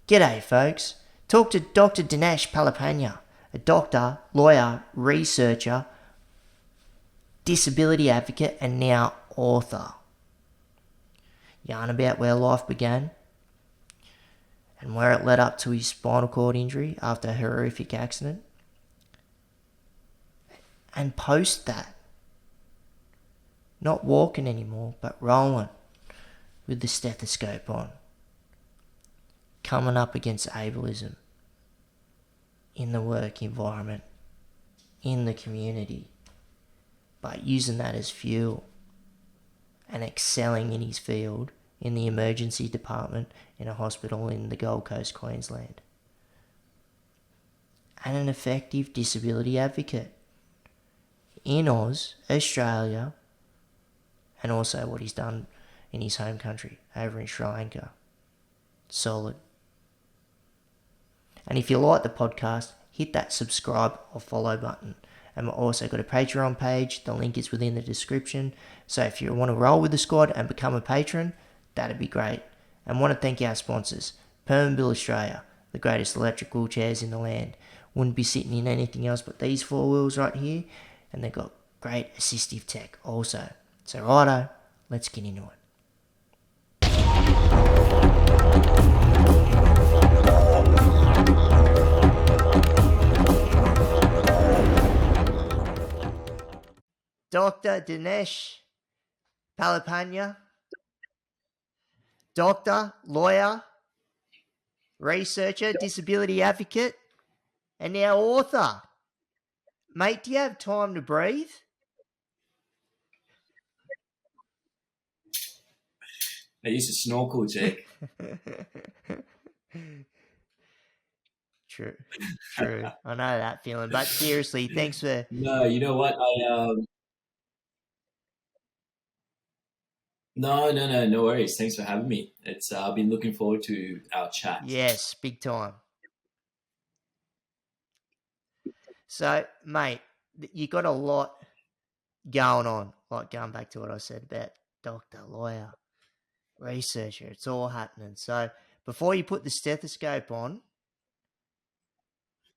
G'day, folks. Talk to Dr Dinesh Palipana, a doctor, lawyer, researcher, disability advocate, and now author. Yarn about where life began and where it led up to his spinal cord injury after a horrific accident. And post that. Not walking anymore, but rolling with the stethoscope on. Coming up against ableism in the work environment, in the community, but using that as fuel and excelling in his field in the emergency department in a hospital in the Gold Coast, Queensland. And an effective disability advocate in Oz, Australia, and also what he's done in his home country over in Sri Lanka. Solid. And if you like the podcast, hit that subscribe or follow button. And we've also got a Patreon page. The link is within the description. So if you want to roll with the squad and become a patron, that'd be great. And want to thank our sponsors, Permanbil Australia, the greatest electric wheelchairs in the land. Wouldn't be sitting in anything else but these four wheels right here. And they've got great assistive tech also. So righto, let's get into it. Dr Dinesh Palipana, doctor, lawyer, researcher, disability advocate, and now author. Mate, do you have time to breathe? I used to snorkel, Jake. True. I know that feeling. But seriously, thanks for... No, you know what? No worries. Thanks for having me. It's I've been looking forward to our chat. Yes, big time. So, mate, you got a lot going on. Like going back to what I said about doctor, lawyer, researcher. It's all happening. So, before you put the stethoscope on,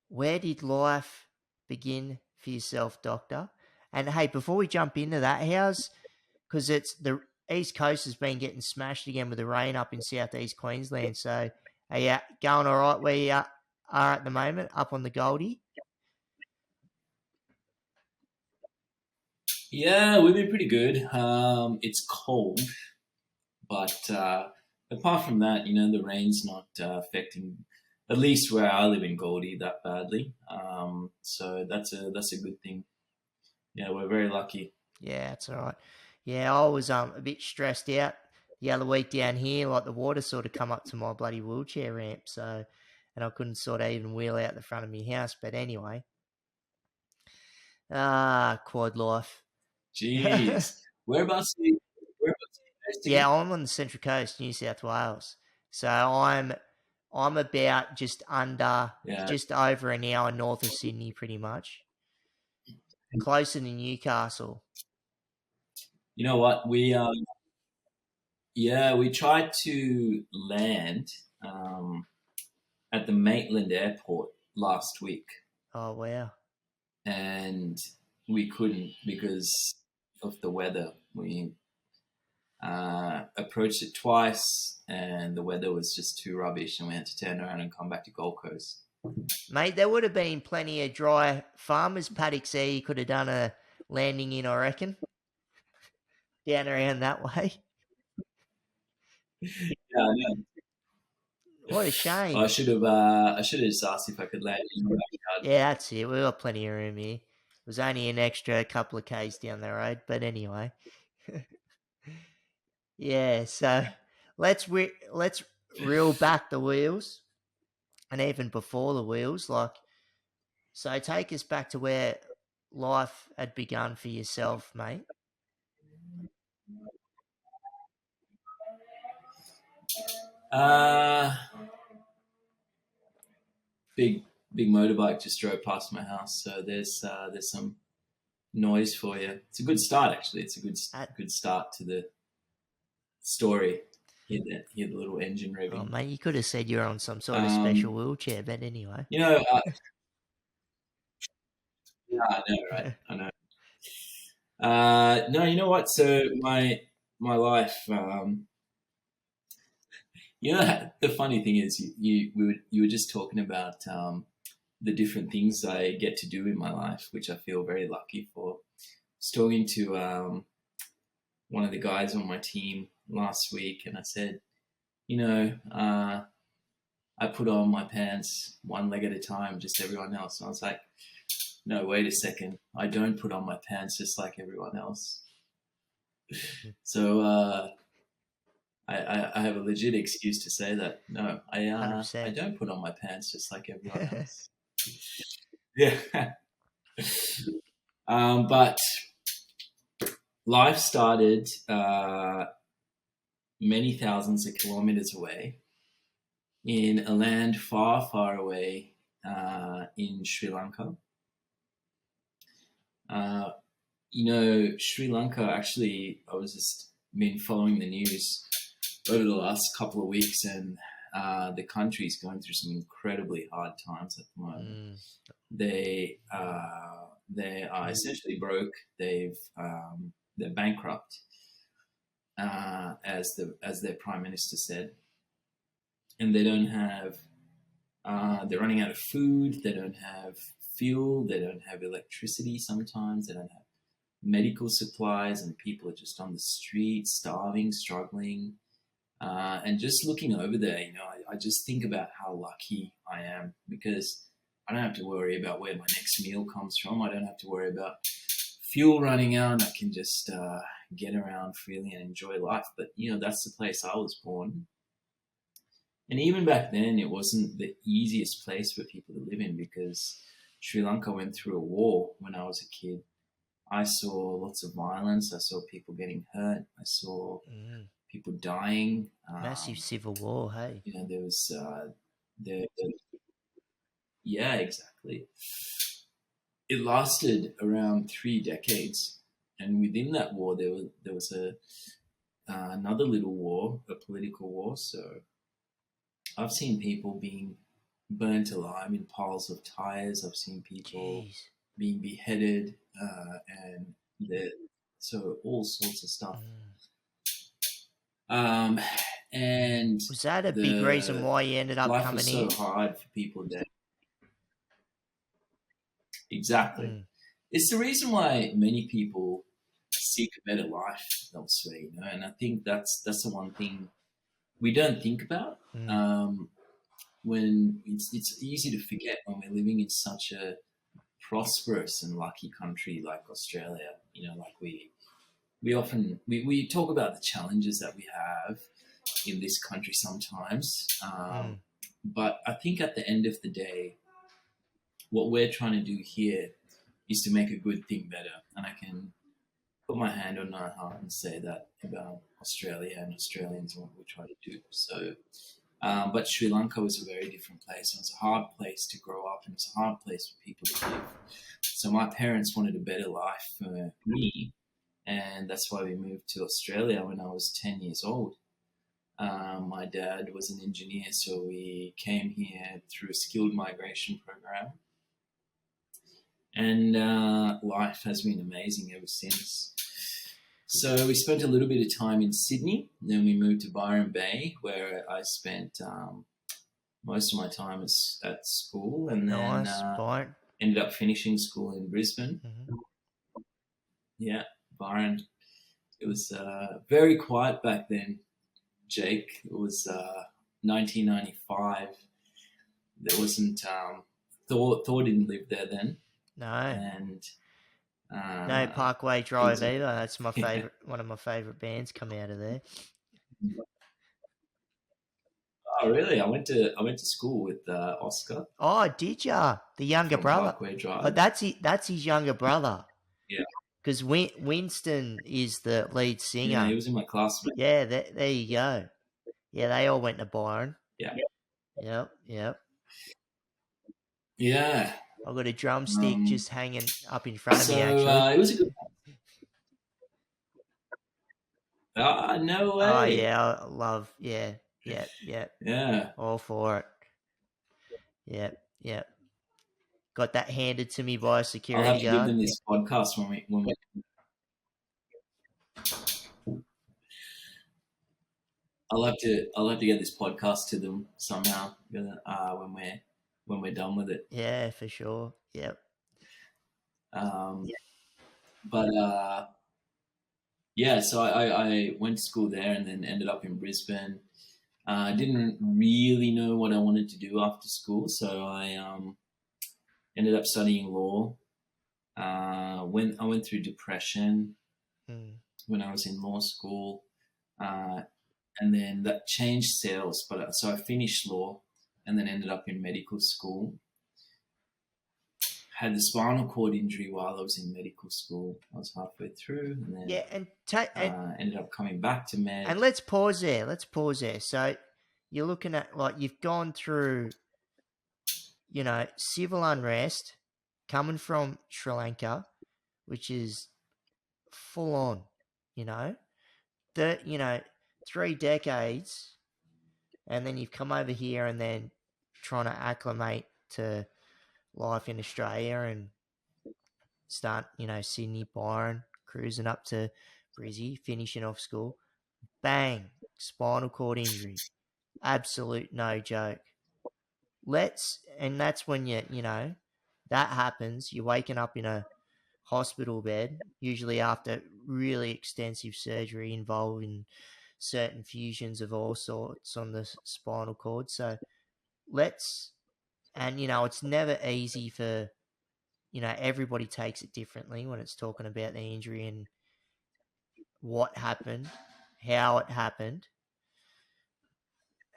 where did life begin for yourself, doctor? And hey, before we jump into that, because it's the East Coast has been getting smashed again with the rain up in southeast Queensland. So are you going all right where you are at the moment, up on the Goldie? Yeah, we've been pretty good. It's cold, but apart from that, the rain's not affecting, at least where I live in Goldie, that badly. So that's a good thing. Yeah, we're very lucky. Yeah, that's all right. Yeah, I was a bit stressed out the other week down here. Like the water sort of come up to my bloody wheelchair ramp, and I couldn't sort of even wheel out the front of my house. But anyway, quad life. Jeez, whereabouts are you based again? Yeah, I'm on the Central Coast, New South Wales. So I'm about just over an hour north of Sydney, pretty much. Closer to Newcastle. You know what? We tried to land at the Maitland Airport last week. Oh wow! And we couldn't because of the weather. We approached it twice, and the weather was just too rubbish, and we had to turn around and come back to Gold Coast. Mate, there would have been plenty of dry farmers' paddocks there you could have done a landing in, I reckon. Down around that way. Yeah, I know. What a shame. I should have just asked if I could land in my backyard. Yeah, that's it. We got plenty of room here. It was only an extra couple of k's down the road, but anyway. Yeah, so let's reel back the wheels, and even before the wheels, so take us back to where life had begun for yourself, mate. Big motorbike just drove past my house, so there's some noise for you. It's a good start, actually. It's a good start to the story. hear the little engine Oh, revving. mate, you could have said you're on some sort of special wheelchair, but anyway. You know, yeah, I know, right? I know. No, you know what? So my life, you know, the funny thing is, you were just talking about the different things I get to do in my life, which I feel very lucky for. I was talking to one of the guys on my team last week, and I said, you know, I put on my pants one leg at a time, just everyone else. And I was like, no, wait a second. I don't put on my pants just like everyone else. So I have a legit excuse to say that. No, I 100%. don't put on my pants just like everyone else. Yeah. But life started many thousands of kilometers away in a land far, far away in Sri Lanka. You know, Sri Lanka, actually, I was just been following the news over the last couple of weeks, and the country is going through some incredibly hard times at the moment. They are essentially broke. They're bankrupt, as their prime minister said, and they don't have. They're running out of food. They don't have fuel. They don't have electricity. Sometimes they don't have medical supplies, and people are just on the street, starving, struggling. And just looking over there, you know, I just think about how lucky I am, because I don't have to worry about where my next meal comes from. I don't have to worry about fuel running out. I can just get around freely and enjoy life. But, you know, that's the place I was born. And even back then, it wasn't the easiest place for people to live in, because Sri Lanka went through a war when I was a kid. I saw lots of violence. I saw people getting hurt. I saw people dying. Massive civil war, hey? You know, there was, yeah, exactly. It lasted around 3 decades, and within that war, there was another little war, a political war. So I've seen people being burnt alive in piles of tires. I've seen people being beheaded, and so all sorts of stuff. And was that a big reason why you ended up life coming was so in? hard for people there. Exactly. It's the reason why many people seek a better life elsewhere, you know, and I think that's the one thing we don't think about. When it's easy to forget when we're living in such a prosperous and lucky country like Australia. You know, like we often we talk about the challenges that we have in this country sometimes, but I think at the end of the day, what we're trying to do here is to make a good thing better, and I can put my hand on my heart and say that about Australia and Australians and what we try to do. So, but Sri Lanka was a very different place. It was a hard place to grow up, and it's a hard place for people to live. So my parents wanted a better life for me, and that's why we moved to Australia when I was 10 years old. My dad was an engineer, so we came here through a skilled migration program. And life has been amazing ever since. So we spent a little bit of time in Sydney, then we moved to Byron Bay, where I spent most of my time at school, and then ended up finishing school in Brisbane. Yeah, Byron. It was very quiet back then, Jake. It was 1995. There wasn't Thor didn't live there then. No. And no Parkway Drive either. That's my favorite. One of my favorite bands come out of there. Oh, really? I went to school with Oscar. Oh, did ya? The younger brother. Parkway Drive. Oh, that's his younger brother. Yeah. Because Winston is the lead singer. Yeah, he was in my class. Yeah, there you go. Yeah, they all went to Byron. Yeah. Yep. Yeah. I've got a drumstick just hanging up in front of me, actually. It was a good. No Oh way. yeah, I love. Yeah, yeah, yeah. Yeah. All for it. Yeah, yeah. Got that handed to me by a I'll have security to give guard. them this podcast when we I'll have to get this podcast to them somehow when we're done with it. Yeah, for sure. Yep. Um, but yeah, so I went to school there and then ended up in Brisbane. I didn't really know what I wanted to do after school, so I ended up studying law. When I went through depression Mm. when I was in law school, uh, and then that changed sales. But so I finished law, and then ended up in medical school. Had the spinal cord injury while I was in medical school. I was halfway through, and then Yeah, and ta- ended up coming back to and med. let's pause there. Let's pause there. So you're looking at like you've gone through, civil unrest coming from Sri Lanka, which is full on, you know, that 3 decades, and then you've come over here and then trying to acclimate to life in Australia and start, Sydney, Byron, cruising up to Brizzy, finishing off school. Bang, spinal cord injury. Absolute no joke. And that's when that happens. You're waking up in a hospital bed, usually after really extensive surgery involving certain fusions of all sorts on the spinal cord. So let's, and it's never easy for, everybody takes it differently when it's talking about the injury and what happened, how it happened.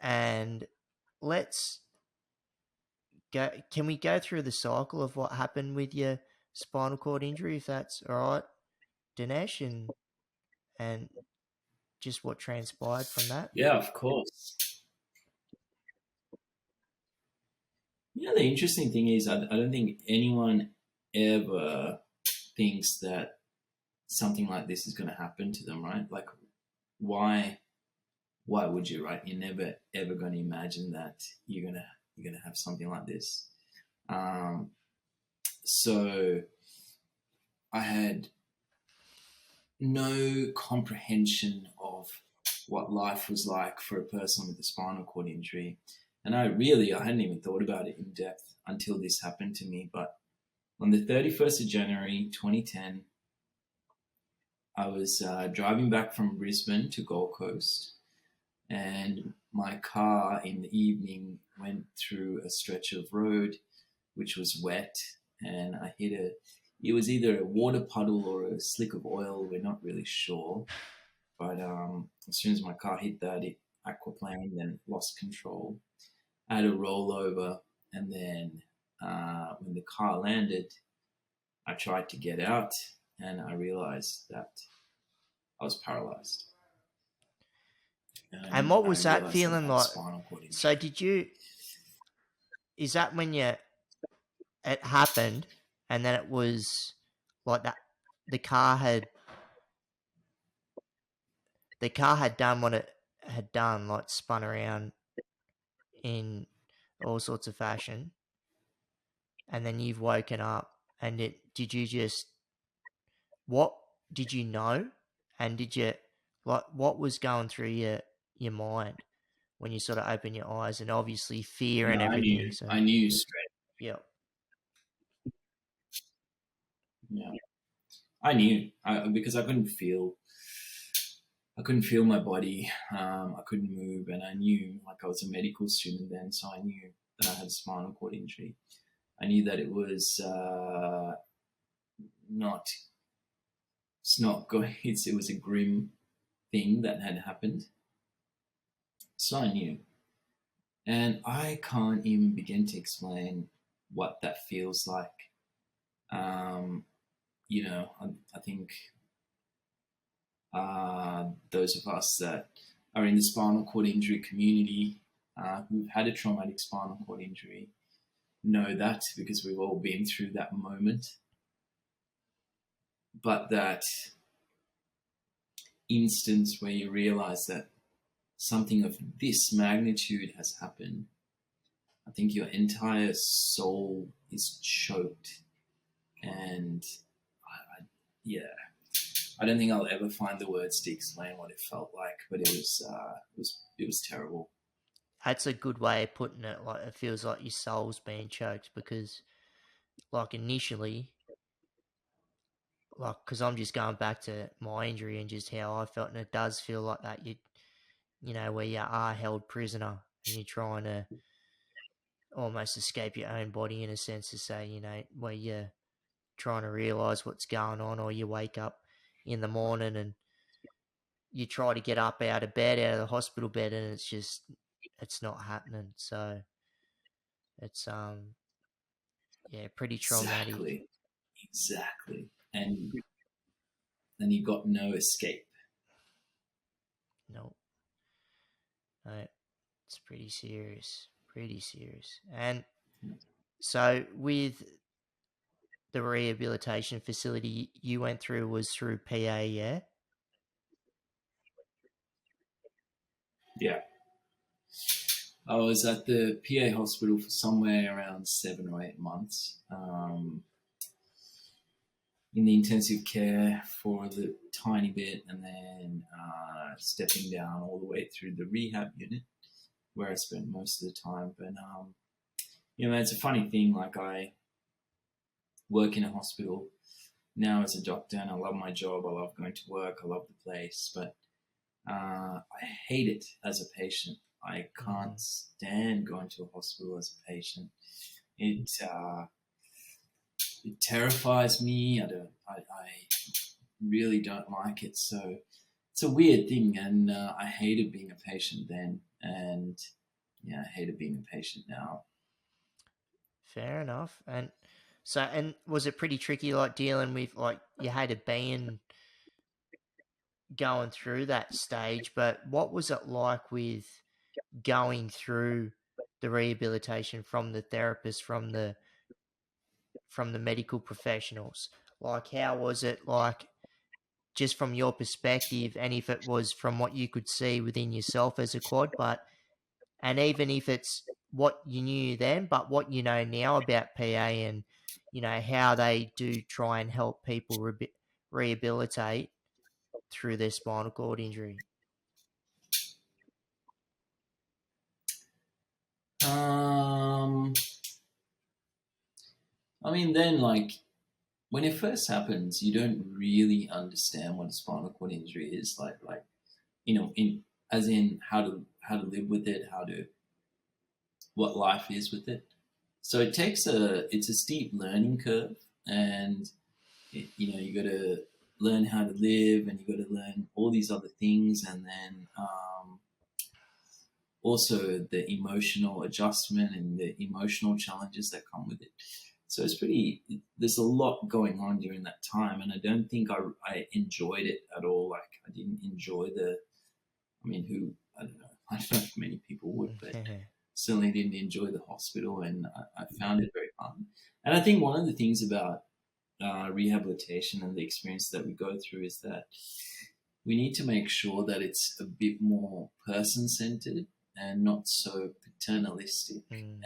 And let's go. Can we go through the cycle of what happened with your spinal cord injury, if that's all right, Dinesh, and just what transpired from that? Yeah, of course. The interesting thing is, I don't think anyone ever thinks that something like this is going to happen to them, right? Like, why? Why would you, right? You're never ever going to imagine that you're gonna have something like this. Um, so I had no comprehension of what life was like for a person with a spinal cord injury. And I hadn't even thought about it in depth until this happened to me. But on the 31st of January 2010, I was driving back from Brisbane to Gold Coast, and my car in the evening went through a stretch of road which was wet, and I hit it was either a water puddle or a slick of oil, we're not really sure. But as soon as my car hit that, it aquaplaned and lost control. I had a rollover, and then when the car landed, I tried to get out, and I realized that I was paralyzed. And And what I was that realized that I feeling had a like? spinal cord So injury. did you? Is that when it happened, and then it was like that? The car had the car had done what it had done, like spun around in all sorts of fashion, and then you've woken up, and did you just what did you know, and did you like what was going through your mind when you sort of open your eyes, and obviously fear Yeah, and I everything. knew. So I knew straight. yeah, Yeah, I knew because I couldn't feel my body. I couldn't move, and I knew, like, I was a medical student then, so I knew that I had a spinal cord injury. I knew that it was not. It's not going. It was a grim thing that had happened. So I knew, and I can't even begin to explain what that feels like. Um, I think those of us that are in the spinal cord injury community who've had a traumatic spinal cord injury know that, because we've all been through that moment. But that instance where you realize that something of this magnitude has happened, I think your entire soul is choked. And yeah, I don't think I'll ever find the words to explain what it felt like, but it was terrible. That's a good way of putting it. Like, it feels like your soul's being choked because, like, initially, like, because I'm just going back to my injury and just how I felt, and it does feel like that. Where you are held prisoner and you're trying to almost escape your own body in a sense, to say, where you're trying to realize what's going on, or you wake up in the morning and you try to get up out of bed, out of the hospital bed, and it's not happening. So it's yeah, pretty traumatic. Exactly, exactly. And you got no escape. No, no, it's pretty serious. And so with the rehabilitation facility you went through was through PA, yeah? Yeah. I was at the PA hospital for somewhere around 7 or 8 months, in the intensive care for the tiny bit, and then stepping down all the way through the rehab unit where I spent most of the time. But it's a funny thing. Like, I work in a hospital now as a doctor, and I love my job. I love going to work. I love the place, but I hate it as a patient. I can't stand going to a hospital as a patient. It it terrifies me. I really don't like it. So it's a weird thing, and I hated being a patient then, and yeah, I hated being a patient now. Fair enough. And was it pretty tricky, like dealing with, like, you hated being going through that stage, but what was it like with going through the rehabilitation from the therapist, from the medical professionals? Like, how was it, like, just from your perspective, and if it was from what you could see within yourself as a quad, and even if it's what you knew then, but what you know now about PA, and how they do try and help people rehabilitate through their spinal cord injury. Um, I mean, then, like, when it first happens, you don't really understand what a spinal cord injury is. Like in as in how to live with it, how to what life is with it. So it's a steep learning curve, and you got to learn how to live, and you got to learn all these other things, and then also the emotional adjustment and the emotional challenges that come with it. So there's a lot going on during that time, and I don't think I enjoyed it at all. Like, I didn't enjoy I mean, I don't know, I don't know if many people would, but certainly didn't enjoy the hospital, and I found it very fun. And I think one of the things about rehabilitation and the experience that we go through is that we need to make sure that it's a bit more person centered and not so paternalistic. And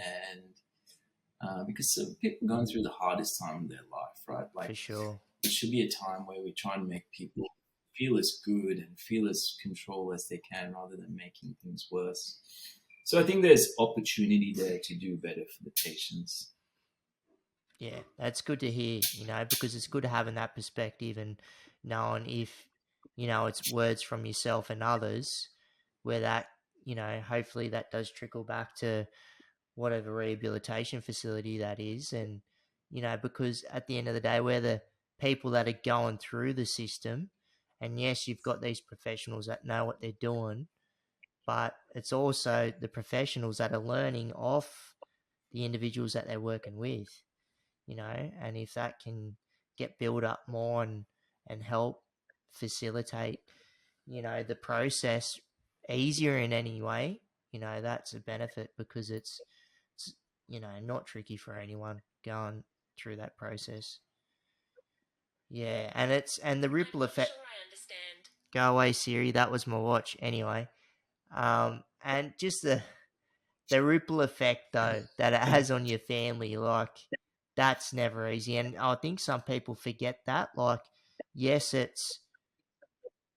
because people are going through the hardest time of their life, right? Like, For sure. it should be a time where we try and make people feel as good and feel as control as they can, rather than making things worse. So I think there's opportunity there to do better for the patients. Yeah, that's good to hear, because it's good having that perspective and knowing if, it's words from yourself and others, where that, hopefully that does trickle back to whatever rehabilitation facility that is. And, because at the end of the day, we're the people that are going through the system. And yes, you've got these professionals that know what they're doing, but it's also the professionals that are learning off the individuals that they're working with, and if that can get built up more and help facilitate, the process easier in any way, that's a benefit, because it's not tricky for anyone going through that process. Yeah, and the ripple effect. Go away, Siri. That was my watch. Anyway, and just the ripple effect though that it has on your family, like that's never easy. And I think some people forget that. Like, yes, it's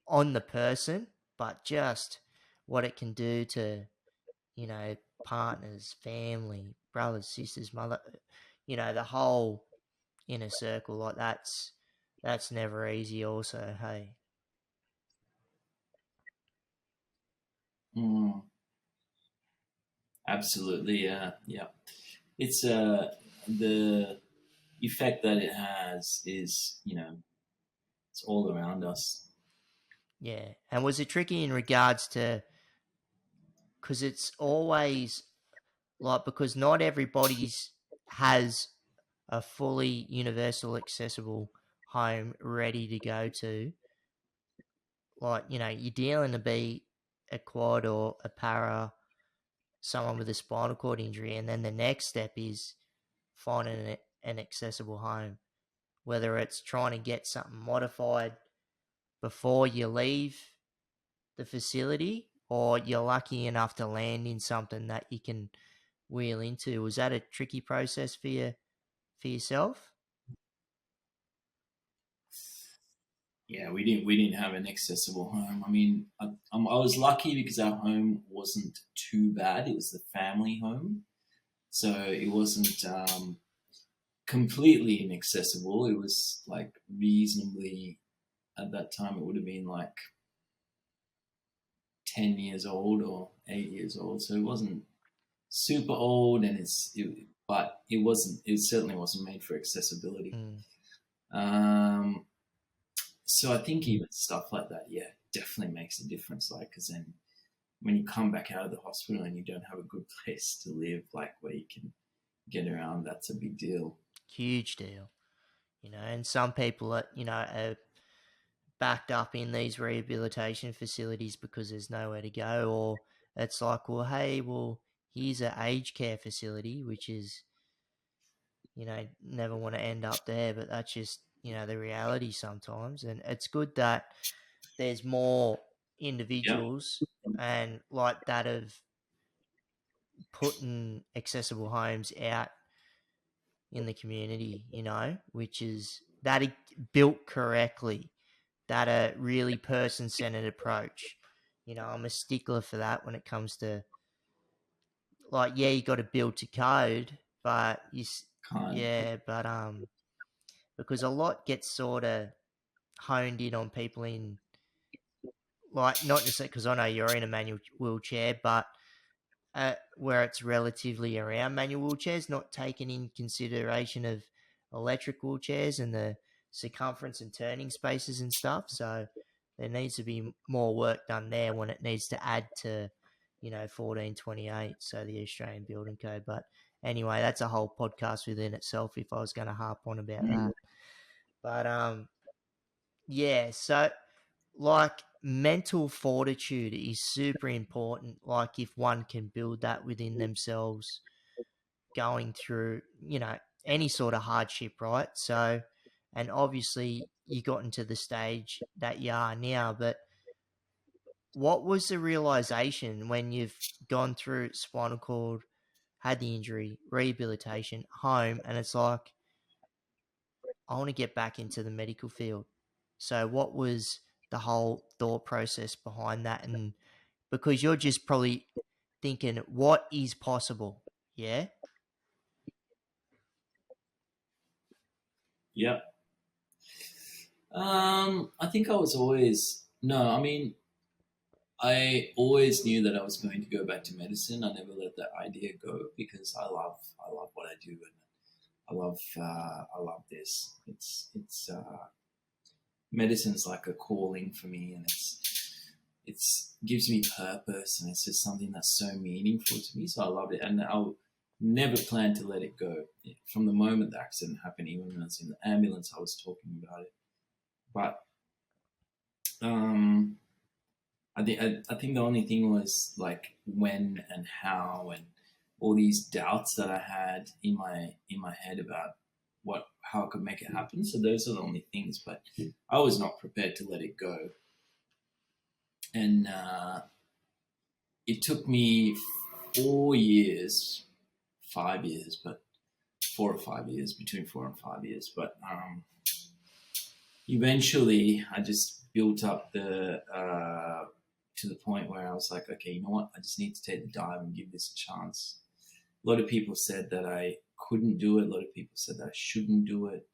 on the person, but just what it can do to, partners, family, brothers, sisters, mother, the whole inner circle. Like that's never easy. Also, hey, Mm, absolutely, yeah, yeah. It's the effect that it has is, it's all around us. yeah. And was it tricky in regards to because it's always like because not everybody's has a fully universal accessible home ready to go to. Like, you're dealing to be a quad or a para, someone with a spinal cord injury, and then the next step is finding an accessible home. Whether it's trying to get something modified before you leave the facility, or you're lucky enough to land in something that you can wheel into. Was that a tricky process for yourself? Yeah, we didn't have an accessible home. I mean, I was lucky because our home wasn't too bad. It was the family home, so it wasn't completely inaccessible. It was like reasonably at that time. It would have been like 10 years old or 8 years old, so it wasn't super old, and but it wasn't. It certainly wasn't made for accessibility. Mm. Um, so I think even stuff like that, yeah, definitely makes a difference. Like, because then when you come back out of the hospital and you don't have a good place to live, like where you can get around, that's a big deal. Huge deal. And some people are backed up in these rehabilitation facilities because there's nowhere to go, or it's like, well, hey, well, here's a aged care facility, which is, never want to end up there, but that's just, the reality sometimes. And it's good that there's more Yeah, individuals and like that of putting accessible homes out in the community, which is that built correctly, that a really person centered approach. I'm a stickler for that when it comes to like, yeah, you got to build to code, but kind. yeah, but because a lot gets sort of honed in on people in like not just because I know you're in a manual wheelchair, but where it's relatively around manual wheelchairs, not taking in consideration of electric wheelchairs and the circumference and turning spaces and stuff. So there needs to be more work done there when it needs to add to, 1428, so the Australian Building Code. But anyway, that's a whole podcast within itself if I was going to harp on about Mm. that. But yeah, so like mental fortitude is super important. Like if one can build that within themselves, going through, any sort of hardship, right? So, and obviously you got into the stage that you are now, but what was the realization when you've gone through spinal cord, had the injury, rehabilitation, home, and it's like, I want to get back into the medical field. So, what was the whole thought process behind that? And because you're just probably thinking, what is possible? Yeah. Yeah. I think I was always no. I mean, I always knew that I was going to go back to medicine. I never let that idea go because I love what I do, and I love this. It's medicine's like a calling for me, and it's gives me purpose, and it's just something that's so meaningful to me. So I love it, and I'll never plan to let it go. From the moment the accident happened, even when I was in the ambulance, I was talking about it. But um, I think the only thing was like when and how and all these doubts that I had in my head about what how I could make it happen. So those are the only things. But I was not prepared to let it go. And it took me 4 years, 5 years, but 4 or 5 years, between 4 and 5 years. But eventually, I just built up the to the point where I was like, okay, you know what? I just need to take the dive and give this a chance. A lot of people said that I couldn't do it. A lot of people said that I shouldn't do it.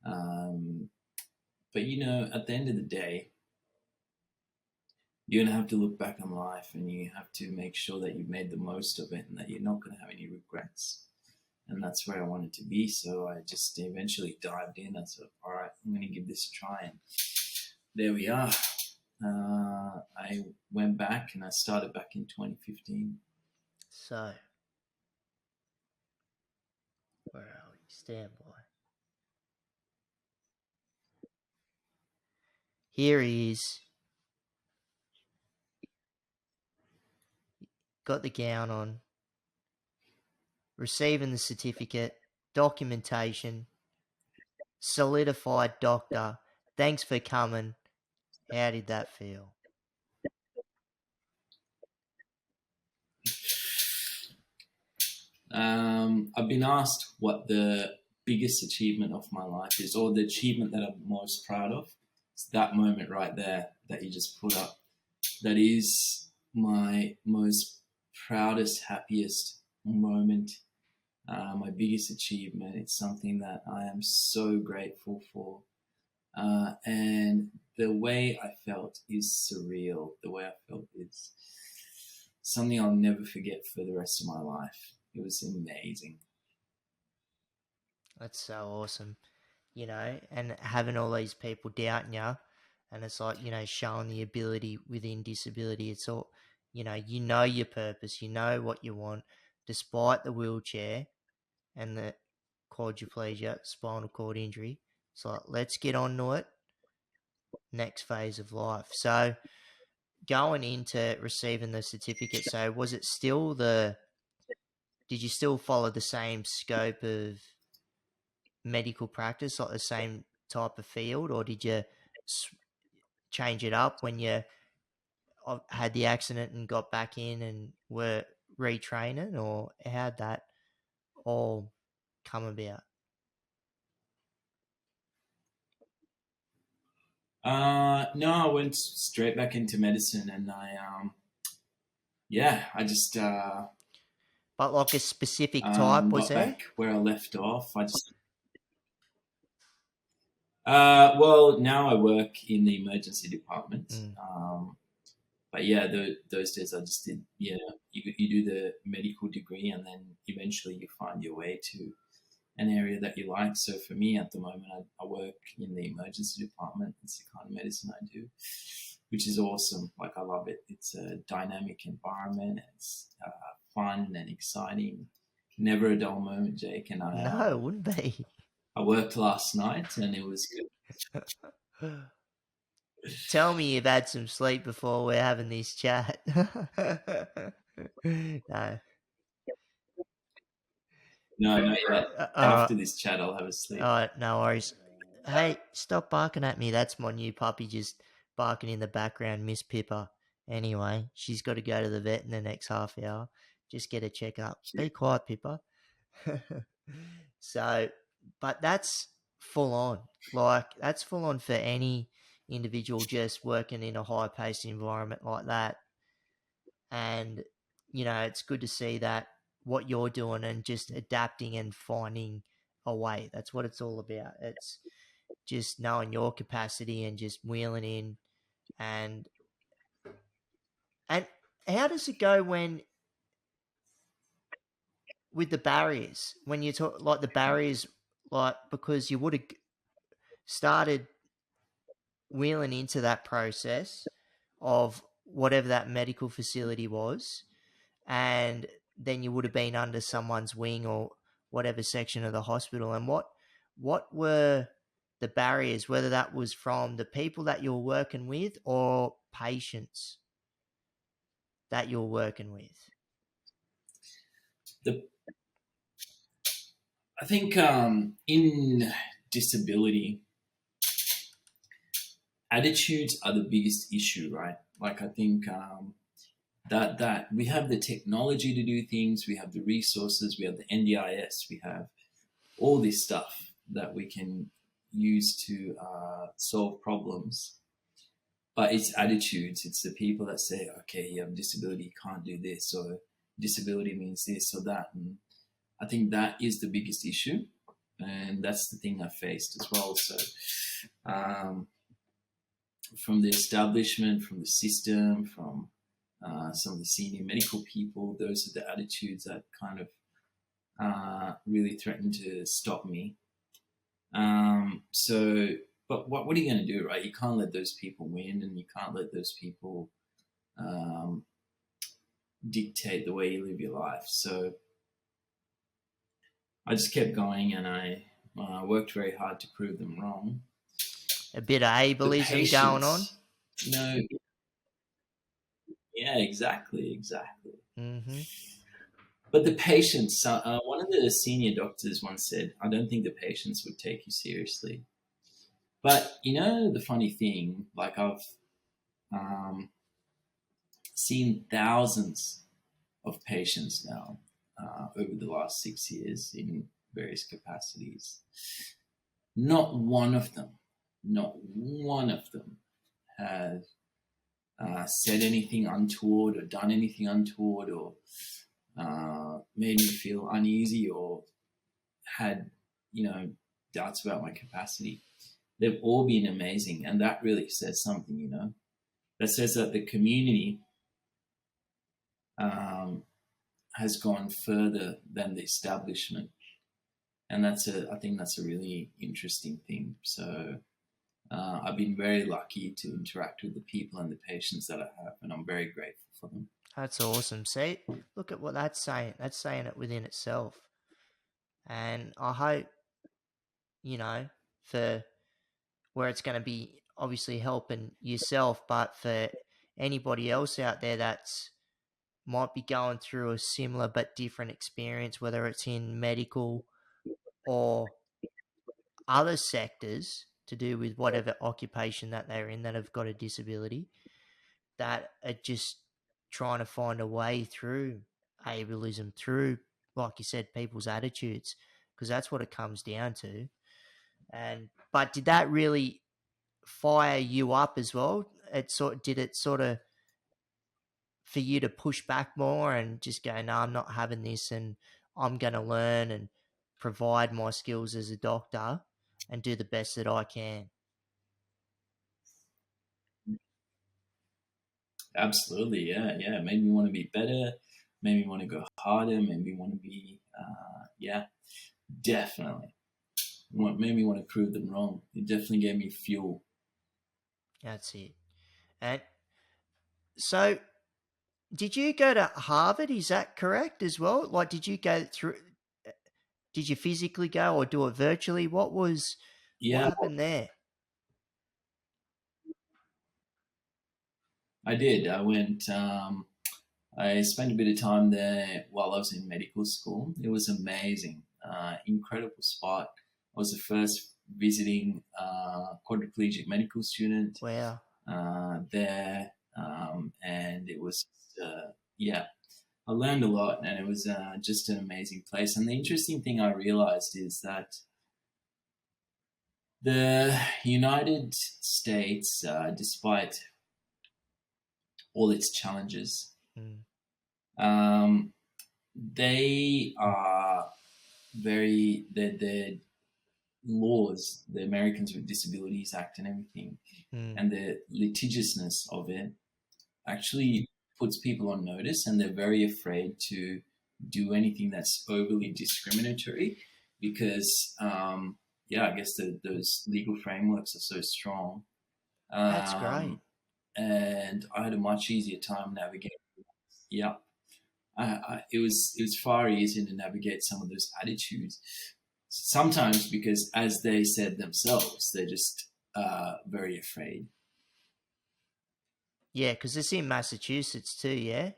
But at the end of the day, you're gonna have to look back on life, and you have to make sure that you've made the most of it, and that you're not gonna have any regrets. And that's where I wanted to be. So I just eventually dived in. I said, all right, I'm gonna give this a try, and there we are. I went back and I started back in 2015. So, where are we? Stand by. Here he is. Got the gown on. Receiving the certificate. Documentation. Solidified doctor. Thanks for coming. How did that feel? I've been asked what the biggest achievement of my life is, or the achievement that I'm most proud of. It's that moment right there that you just put up. That is my most proudest, happiest moment, my biggest achievement. It's something that I am so grateful for. And the way I felt is surreal. The way I felt is something I'll never forget for the rest of my life. It was amazing. That's so awesome. And having all these people doubting you, and it's like, showing the ability within disability. It's all, your purpose, what you want, despite the wheelchair and the quadriplegia, spinal cord injury. It's like, let's get on to it. Next phase of life. So, going into receiving the certificate, so was it still did you still follow the same scope of medical practice, like the same type of field, or did you change it up when you had the accident and got back in and were retraining, or how'd that all come about? No, I went straight back into medicine, and I just But like a specific type, was got there? back where I left off. I just well, now I work in the emergency department. Mm. But yeah, those days I just did. Yeah, you do the medical degree, and then eventually you find your way to an area that you like. So for me at the moment, I work in the emergency department. It's the kind of medicine I do, which is awesome. Like, I love it. It's a dynamic environment. It's fun and exciting. Never a dull moment, Jake. And No, it wouldn't be. I worked last night, and it was good. Tell me you've had some sleep before we're having this chat. No. No, not yet. All right. After this chat, I'll have a sleep. All right, no worries. Hey, stop barking at me. That's my new puppy just barking in the background, Miss Pippa. Anyway, she's got to go to the vet in the next half hour. Just get a checkup. Be quiet, Pippa. So, but that's full on. Like, that's full on for any individual just working in a high paced environment like that. And, it's good to see that what you're doing and just adapting and finding a way. That's what it's all about. It's just knowing your capacity and just wheeling in. And how does it go with the barriers, when you talk like the barriers, like, because you would have started wheeling into that process of whatever that medical facility was, and then you would have been under someone's wing or whatever section of the hospital. And what were the barriers, whether that was from the people that you're working with or patients that you're working with? I think in disability, attitudes are the biggest issue, right? Like I think that we have the technology to do things, we have the resources, we have the NDIS, we have all this stuff that we can use to solve problems. But it's attitudes. It's the people that say, "Okay, you have a disability, you can't do this," or "disability means this or that." And I think that is the biggest issue, and that's the thing I faced as well. So, um, from the establishment, from the system, from some of the senior medical people, those are the attitudes that kind of really threaten to stop me. So, but what are you going to do, right? You can't let those people win, and you can't let those people um, dictate the way you live your life. So I just kept going, and I worked very hard to prove them wrong. A bit of The ableism going on. patience, no, yeah, exactly. Mm-hmm. But the patients, one of the senior doctors once said, "I don't think the patients would take you seriously." But the funny thing, like I've um, seen thousands of patients now over the last 6 years in various capacities. Not one of them has said anything untoward or done anything untoward or made me feel uneasy or had, doubts about my capacity. They've all been amazing. And that really says something, that says that the community has gone further than the establishment. And I think that's a really interesting thing. So I've been very lucky to interact with the people and the patients that I have, and I'm very grateful for them. That's awesome. See, look at what that's saying. That's saying it within itself. And I hope, for where it's going to be obviously helping yourself, but for anybody else out there that's might be going through a similar but different experience, whether it's in medical or other sectors to do with whatever occupation that they're in that have got a disability, that are just trying to find a way through ableism, through, like you said, people's attitudes, because that's what it comes down to. But did that really fire you up as well? Did it sort of for you to push back more and just go, no, I'm not having this, and I'm going to learn and provide my skills as a doctor and do the best that I can? Absolutely, yeah. It made me want to be better, made me want to go harder, made me want to be, yeah, definitely. Made me want to prove them wrong. It definitely gave me fuel. That's it. And so, did you go to Harvard? Is that correct as well? Like, did you go through? Did you physically go or do it virtually? What Yeah, happened there? I did. I spent a bit of time there while I was in medical school. It was amazing, incredible spot. I was the first visiting quadriplegic medical student Wow, there, and it was yeah. I learned a lot, and it was just an amazing place. And the interesting thing I realized is that the United States, despite all its challenges, mm. um, they are their laws, the Americans with Disabilities Act and everything, Mm. and the litigiousness of it actually puts people on notice, and they're very afraid to do anything that's overly discriminatory because, I guess those legal frameworks are so strong. That's great. Um, and I had a much easier time navigating. Yeah, it was far easier to navigate some of those attitudes. Sometimes because, as they said themselves, they're just very afraid. Yeah, because it's in Massachusetts too. Yeah.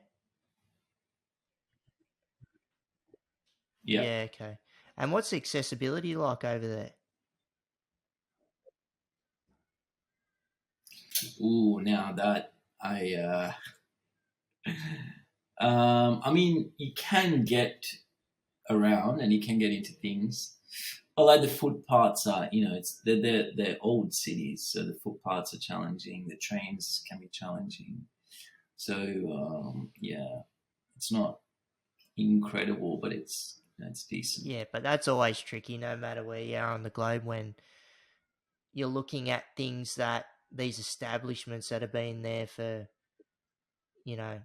Yeah. Yeah. Okay. And what's the accessibility like over there? Ooh, now that I I mean, you can get around and you can get into things. But like the footpaths are, they're old cities, so the footpaths are challenging. The trains can be challenging. So yeah, it's not incredible, but it's decent. Yeah, but that's always tricky no matter where you are on the globe when you're looking at things that these establishments that have been there for, you know,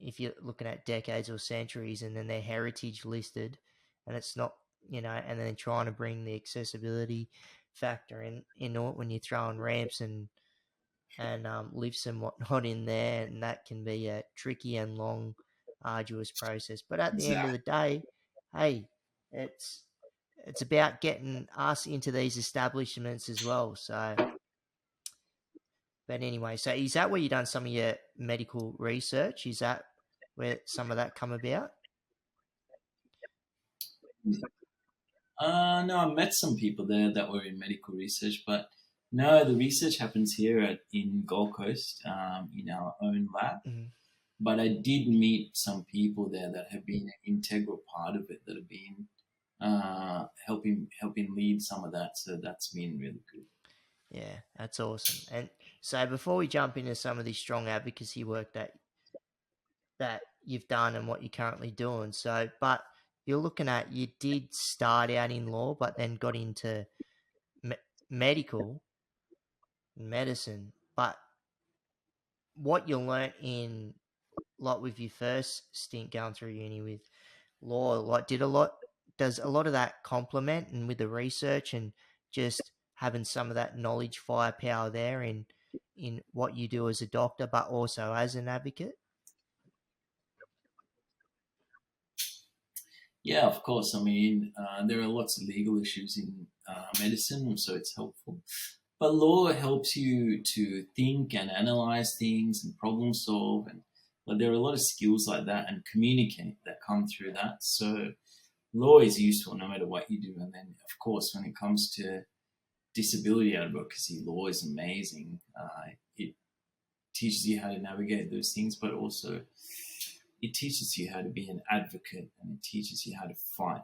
if you're looking at decades or centuries and then their heritage listed and it's not, and then trying to bring the accessibility factor in it when you're throwing ramps and lifts and whatnot in there, and that can be a tricky and long, arduous process. But at the end of Exactly. the day, hey, it's it's about getting us into these establishments as well. So, but anyway, so is that where you done some of your medical research? Is that where some of that come about? No, I met some people there that were in medical research, but no, the research happens here in Gold Coast, in our own lab. Mm. But I did meet some people there that have been an integral part of it, that have been helping lead some of that. So that's been really good. Yeah, that's awesome. And so before we jump into some of the strong advocacy work that you've done and what you're currently doing. So, but you're looking at you did start out in law, but then got into me- medical medicine. But what you learnt in like with your first stint going through uni with law, like does a lot of that complement and with the research and just having some of that knowledge firepower there in what you do as a doctor, but also as an advocate. Yeah, of course. I mean, there are lots of legal issues in medicine, so it's helpful. But law helps you to think and analyze things and problem solve, and but there are a lot of skills like that and communicate that come through that. So law is useful no matter what you do. And then, of course, when it comes to disability advocacy, law is amazing. It teaches you how to navigate those things, but also it teaches you how to be an advocate and it teaches you how to fight.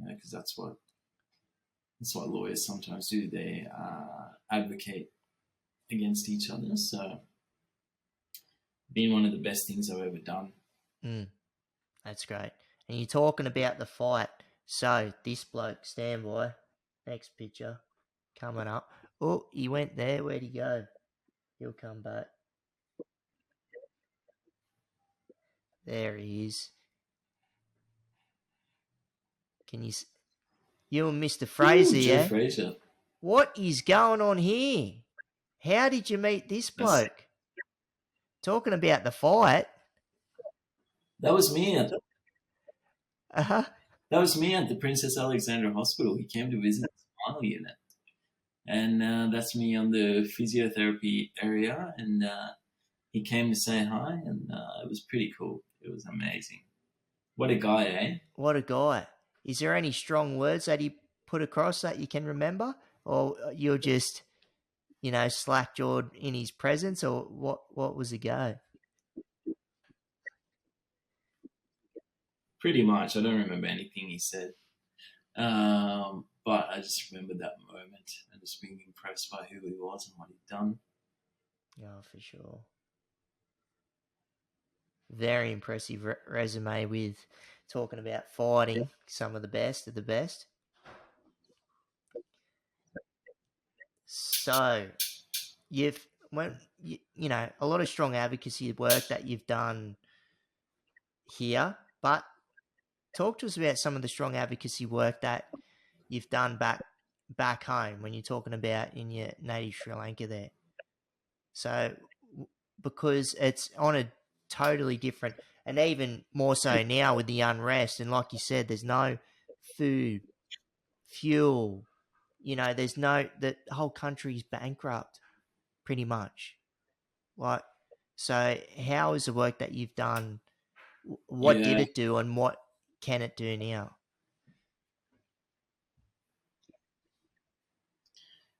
Because that's what lawyers sometimes do. They advocate against each other. So, been one of the best things I've ever done. Mm, that's great. And you're talking about the fight. So this bloke, stand by. Next picture coming up. Oh, he went there. Where'd he go? He'll come back. There he is. Can you? You and Mr. Fraser, Ooh, Joe yeah? Frazier. What is going on here? How did you meet this That's, bloke? Talking about the fight. that was me. At, Uh huh. that was me at the Princess Alexandra Hospital. He came to visit the spinal unit, and that's me on the physiotherapy area. And he came to say hi, and it was pretty cool. It was amazing. What a guy, eh? What a guy. Is there any strong words that he put across that you can remember? Or you're just, slack jawed in his presence? Or what was the go? Pretty much. I don't remember anything he said. But I just remember that moment and just being impressed by who he was and what he'd done. Yeah, for sure. Very impressive resume with talking about fighting some of the best of the best. So, you've when a lot of strong advocacy work that you've done here, but talk to us about some of the strong advocacy work that you've done back home when you're talking about in your native Sri Lanka there. So because it's on a totally different, and even more so now with the unrest, and like you said, there's no food, fuel. There's no the whole country's bankrupt pretty much. Like, so how is the work that you've done? What did Yeah. it do, and what can it do now?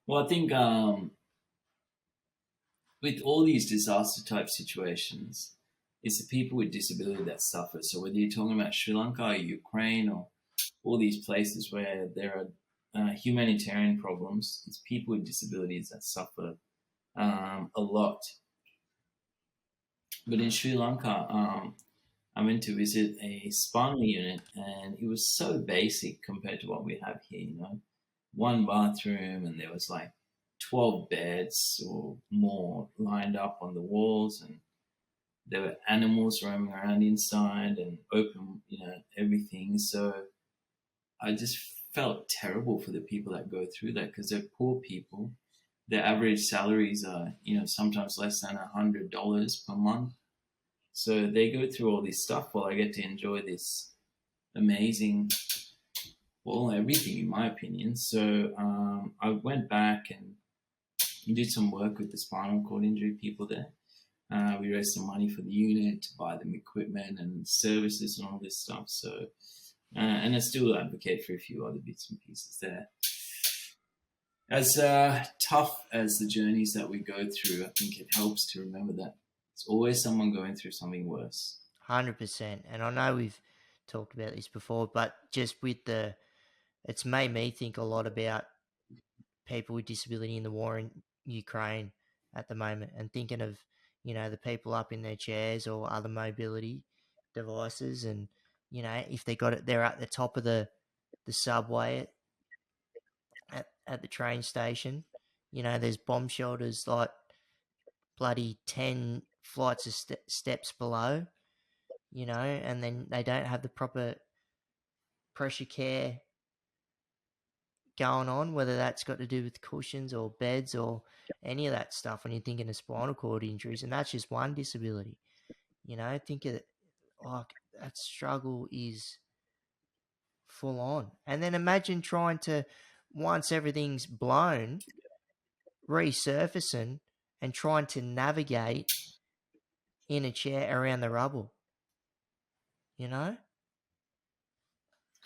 Well, I think with all these disaster type situations, it's the people with disability that suffer. So whether you're talking about Sri Lanka or Ukraine or all these places where there are humanitarian problems, it's people with disabilities that suffer a lot. But in Sri Lanka, I went to visit a spinal unit, and it was so basic compared to what we have here. One bathroom, and there was like 12 beds or more lined up on the walls, and there were animals roaming around inside and open, everything. So I just felt terrible for the people that go through that because they're poor people. Their average salaries are, sometimes less than $100 per month. So they go through all this stuff while I get to enjoy this amazing, well, everything in my opinion. So I went back and did some work with the spinal cord injury people there. We raised some money for the unit to buy them equipment and services and all this stuff. So, and I still advocate for a few other bits and pieces there. As tough as the journeys that we go through, I think it helps to remember that it's always someone going through something worse. 100%. And I know we've talked about this before, but just with it's made me think a lot about people with disability in the war in Ukraine at the moment, and thinking of, the people up in their chairs or other mobility devices, and, if they're at the top of the subway at the train station, there's bomb shelters like bloody 10 flights of steps below, and then they don't have the proper pressure care going on, whether that's got to do with cushions or beds or any of that stuff when you're thinking of spinal cord injuries. And that's just one disability. Think of it, like, that struggle is full on. And then imagine trying to, once everything's blown, resurfacing and trying to navigate in a chair around the rubble, you know?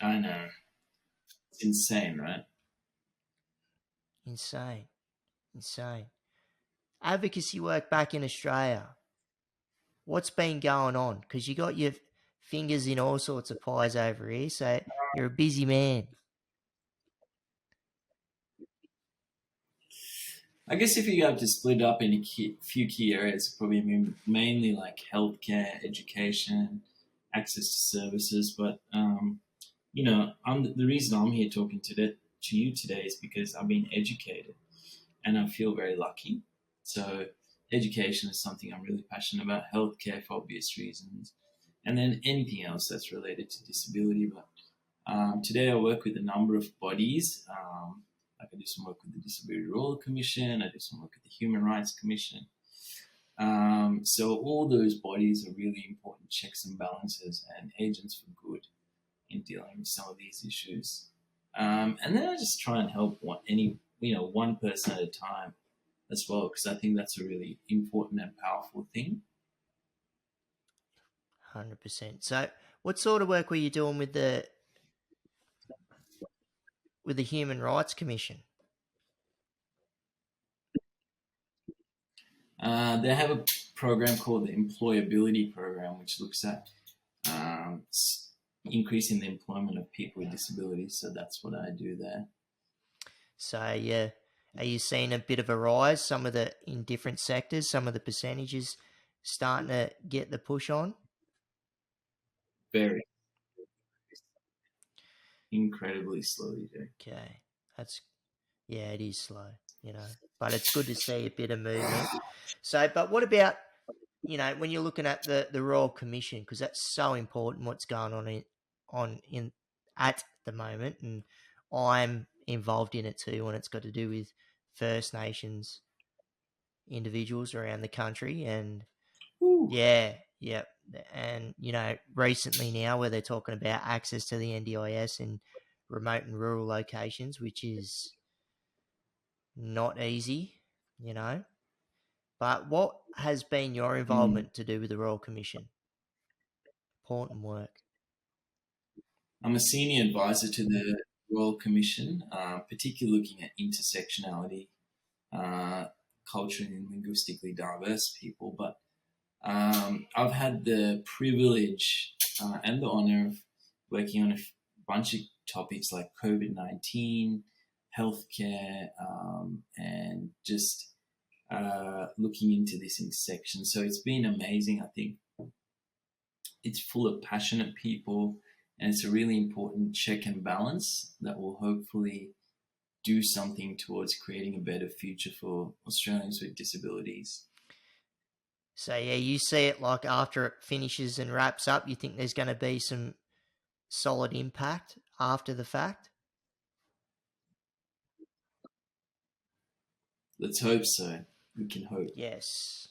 I know. It's insane, right? Insane. Insane. Advocacy work back in Australia. What's been going on? Because you got your fingers in all sorts of pies over here, so you're a busy man. I guess if you have to split up in few key areas, probably mainly like healthcare, education, access to services. But the reason I'm here talking to you today is because I've been educated, and I feel very lucky. So education is something I'm really passionate about. Healthcare for obvious reasons, and then anything else that's related to disability. But today I work with a number of bodies. Like I do some work with the Disability Royal Commission. I do some work with the Human Rights Commission. So all those bodies are really important checks and balances and agents for good in dealing with some of these issues. And then I just try and help one person at a time as well, because I think that's a really important and powerful thing. 100%. So, what sort of work were you doing with the Human Rights Commission? They have a program called the Employability Program, which looks at increasing the employment of people with disabilities. So that's what I do there. So, yeah, are you seeing a bit of a rise? In different sectors, some of the percentages starting to get the push on. Very incredibly slowly, Jay. Okay, it is slow, but it's good to see a bit of movement. So, but what about, when you're looking at the Royal Commission, because that's so important, what's going on at the moment, and I'm involved in it too when it's got to do with First Nations individuals around the country, and Ooh. yeah, and recently now where they're talking about access to the NDIS in remote and rural locations, which is not easy, But what has been your involvement to do with the Royal Commission? Important work. I'm a senior advisor to the Royal Commission, particularly looking at intersectionality, culturally and linguistically diverse people. But I've had the privilege and the honor of working on a bunch of topics like COVID-19, healthcare, and just looking into this intersection. So it's been amazing. I think it's full of passionate people, and it's a really important check and balance that will hopefully do something towards creating a better future for Australians with disabilities. So yeah, you see it like after it finishes and wraps up, you think there's going to be some solid impact after the fact? Let's hope so. We can hope. Yes.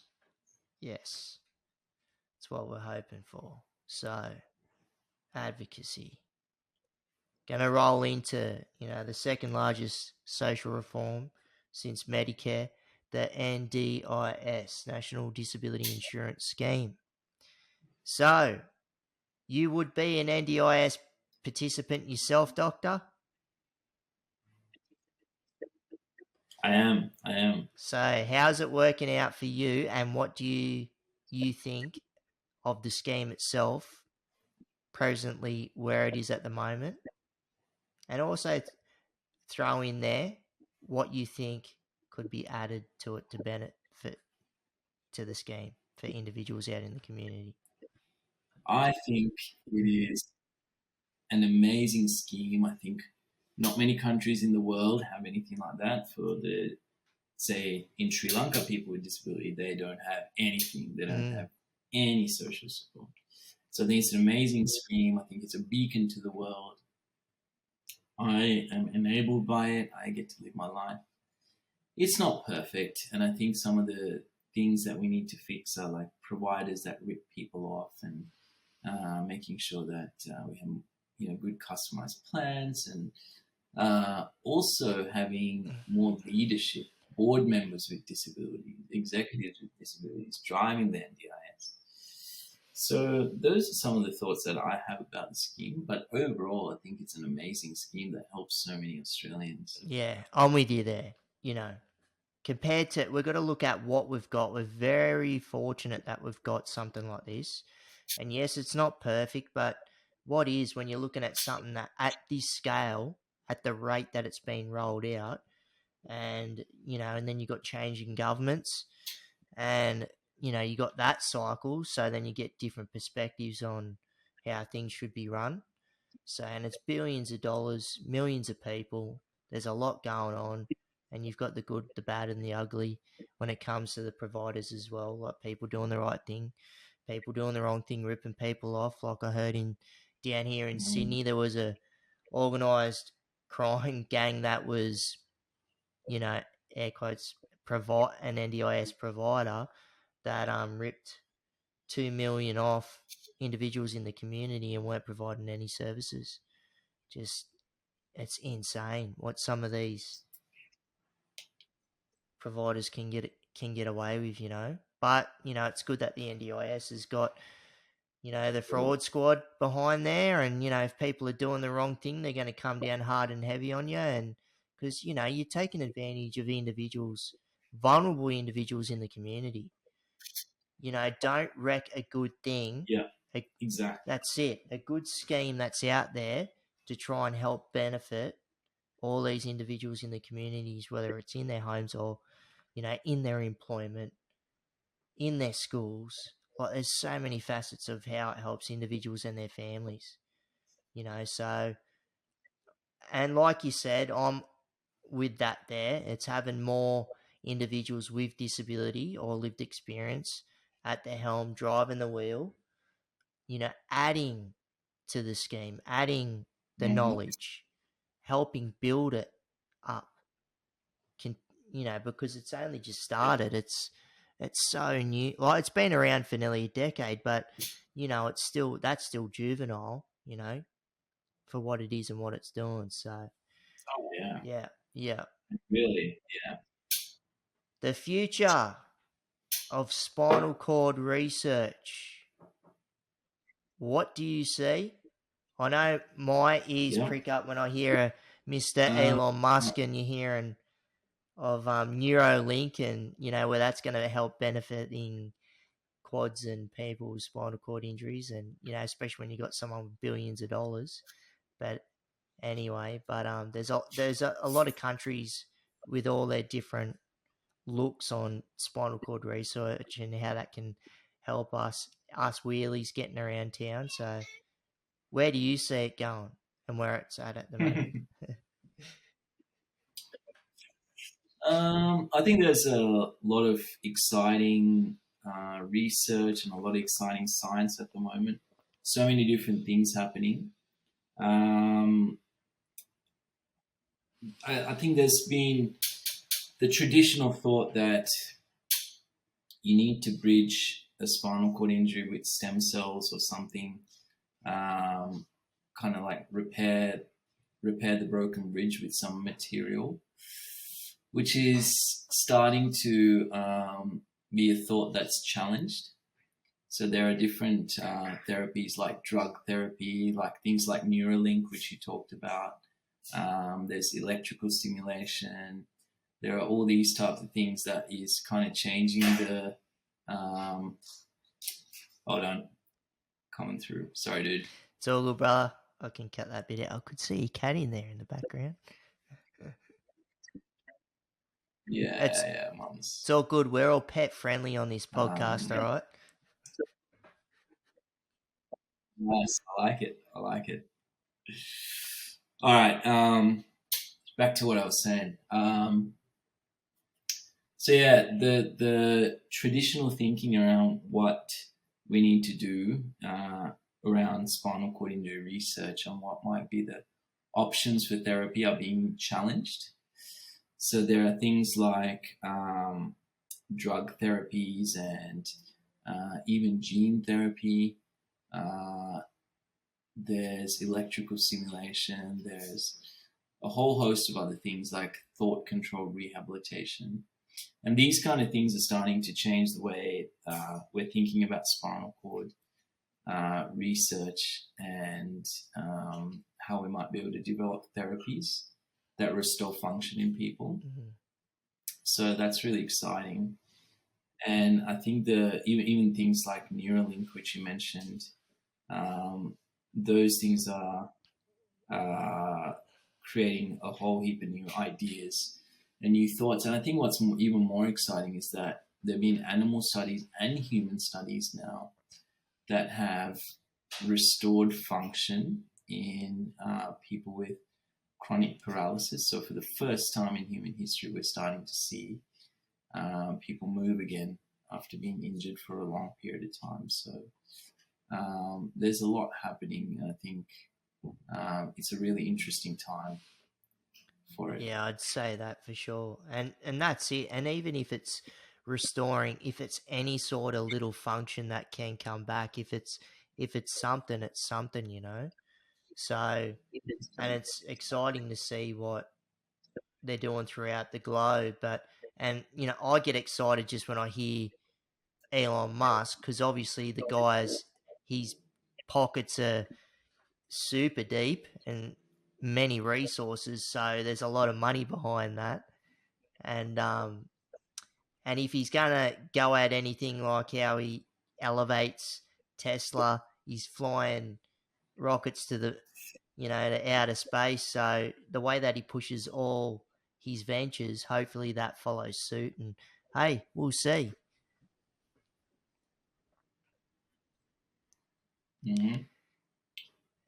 Yes. That's what we're hoping for. So, advocacy. Going to roll into, the second largest social reform since Medicare, the NDIS, National Disability Insurance Scheme. So, you would be an NDIS participant yourself, Doctor? I am. I am. So, how's it working out for you, and what do you think of the scheme itself, presently where it is at the moment? And also throw in there what you think could be added to it to benefit to the scheme for individuals out in the community. I think it is an amazing scheme. I think not many countries in the world have anything like that. For the, say, in Sri Lanka, people with disability, they don't have anything. They don't have any social support. So I think it's an amazing scheme. I think it's a beacon to the world. I am enabled by it. I get to live my life. It's not perfect, and I think some of the things that we need to fix are like providers that rip people off, and making sure that we have good customized plans, and also having more leadership, board members with disabilities, executives with disabilities driving the NDIS. So those are some of the thoughts that I have about the scheme. But overall, I think it's an amazing scheme that helps so many Australians. Yeah, I'm with you there. Compared to, we've got to look at what we've got. We're very fortunate that we've got something like this. And yes, it's not perfect, but what is, when you're looking at something that at this scale, at the rate that it's been rolled out, and and then you got changing governments, and you got that cycle, so then you get different perspectives on how things should be run. So, and it's billions of dollars, millions of people, there's a lot going on, and you've got the good, the bad, and the ugly when it comes to the providers as well, like people doing the right thing, people doing the wrong thing, ripping people off. Like I heard down here in Sydney, there was a organised crime gang that was, air quotes, an NDIS provider that ripped 2 million off individuals in the community and weren't providing any services. Just, it's insane what some of these providers can get away with. But it's good that the NDIS has got the fraud squad behind there, and if people are doing the wrong thing, they're going to come down hard and heavy on you, and because you're taking advantage of individuals, vulnerable individuals in the community. Don't wreck a good thing. Yeah, exactly. That's it. A good scheme that's out there to try and help benefit all these individuals in the communities, whether it's in their homes or, in their employment, in their schools. Like, there's so many facets of how it helps individuals and their families, so, and like you said, I'm with that there. It's having more individuals with disability or lived experience at the helm, driving the wheel, adding to the scheme, adding the knowledge, helping build it up. Because it's only just started. It's so new. Like, it's been around for nearly a decade, but that's still juvenile. For what it is and what it's doing. So, Oh yeah, yeah. really, yeah. The future of spinal cord research. What do you see? I know my ears Yeah. prick up when I hear a Mr. Elon Musk, and you're hearing Neuralink, and where that's going to help benefiting quads and people with spinal cord injuries, and especially when you got someone with billions of dollars. But anyway, there's a lot of countries with all their different looks on spinal cord research and how that can help us wheelies getting around town. So where do you see it going and where it's at the moment? I think there's a lot of exciting research and a lot of exciting science at the moment. So many different things happening. Um, I think there's been the traditional thought that you need to bridge a spinal cord injury with stem cells or something, kind of like repair the broken bridge with some material, which is starting to be a thought that's challenged. So there are different therapies like drug therapy, like things like Neuralink, which you talked about. There's electrical stimulation. There are all these types of things that is kind of changing the. Hold on, coming through. Sorry, dude. It's all good, brother. I can cut that bit out. I could see a cat in there in the background. It's Yeah, mums. it's all good. We're all pet friendly on this podcast, all right? Nice. I like it. I like it. All right. Back to what I was saying. So yeah, the traditional thinking around what we need to do around spinal cord injury research and what might be the options for therapy are being challenged. So there are things like drug therapies and even gene therapy. There's electrical stimulation. There's a whole host of other things like thought control rehabilitation. And these kind of things are starting to change the way we're thinking about spinal cord research and how we might be able to develop therapies that restore function in people. Mm-hmm. So that's really exciting. And I think even things like Neuralink, which you mentioned, those things are creating a whole heap of new ideas and new thoughts. And I think what's even more exciting is that there have been animal studies and human studies now that have restored function in people with chronic paralysis. So for the first time in human history, we're starting to see people move again after being injured for a long period of time. So there's a lot happening. I think it's a really interesting time for it. Yeah, I'd say that for sure. And that's it. And even if it's restoring, if it's any sort of little function that can come back, if it's something, it's something. So, and it's exciting to see what they're doing throughout the globe. And I get excited just when I hear Elon Musk, because obviously the guy's his pockets are super deep and many resources, so there's a lot of money behind that. And if he's gonna go at anything like how he elevates Tesla, he's flying rockets to the to outer space. So the way that he pushes all his ventures, hopefully that follows suit. And hey, we'll see. Mm-hmm.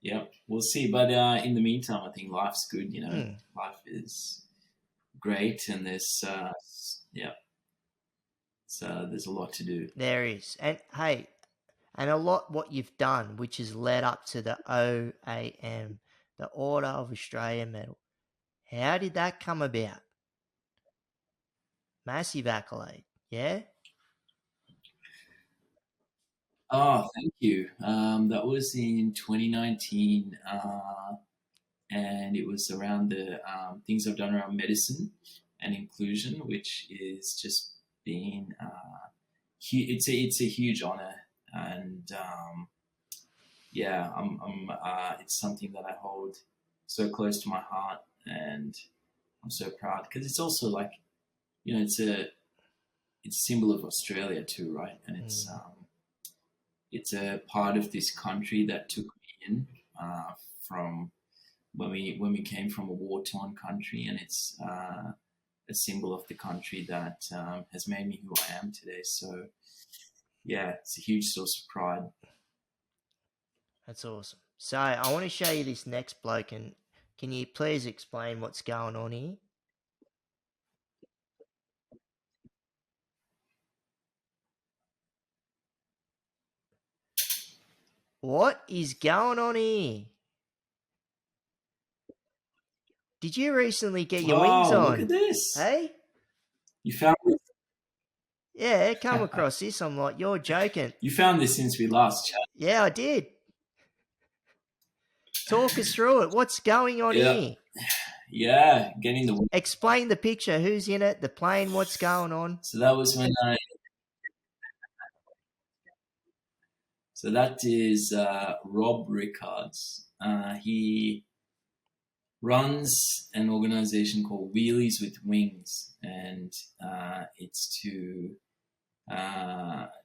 Yeah, we'll see. But in the meantime, I think life's good. Life is great, and there's so there's a lot to do. There is. And hey, and a lot what you've done, which has led up to the OAM, the Order of Australia Medal. How did that come about? Massive accolade, yeah? Oh, thank you. That was in 2019, and it was around the things I've done around medicine and inclusion, which is just being it's a huge honor, and yeah, it's something that I hold so close to my heart, and I'm so proud because it's also like it's a symbol of Australia too, right? And it's a part of this country that took me in from when we came from a war torn country, and it's a symbol of the country that has made me who I am today. So yeah, it's a huge source of pride. That's awesome. So I want to show you this next bloke, and can you please explain what's going on here? What is going on here? Did you recently get your wings Oh, look on? at this! Hey? You found this? Yeah, come across this. I'm like, you're joking. You found this since we last chatted. Yeah, I did. Talk us through it. What's going on here? Yeah, getting the. Explain the picture. Who's in it? The plane. What's going on? So that was when I. So that is Rob Rickards. He runs an organization called Wheelies with Wings, and it's to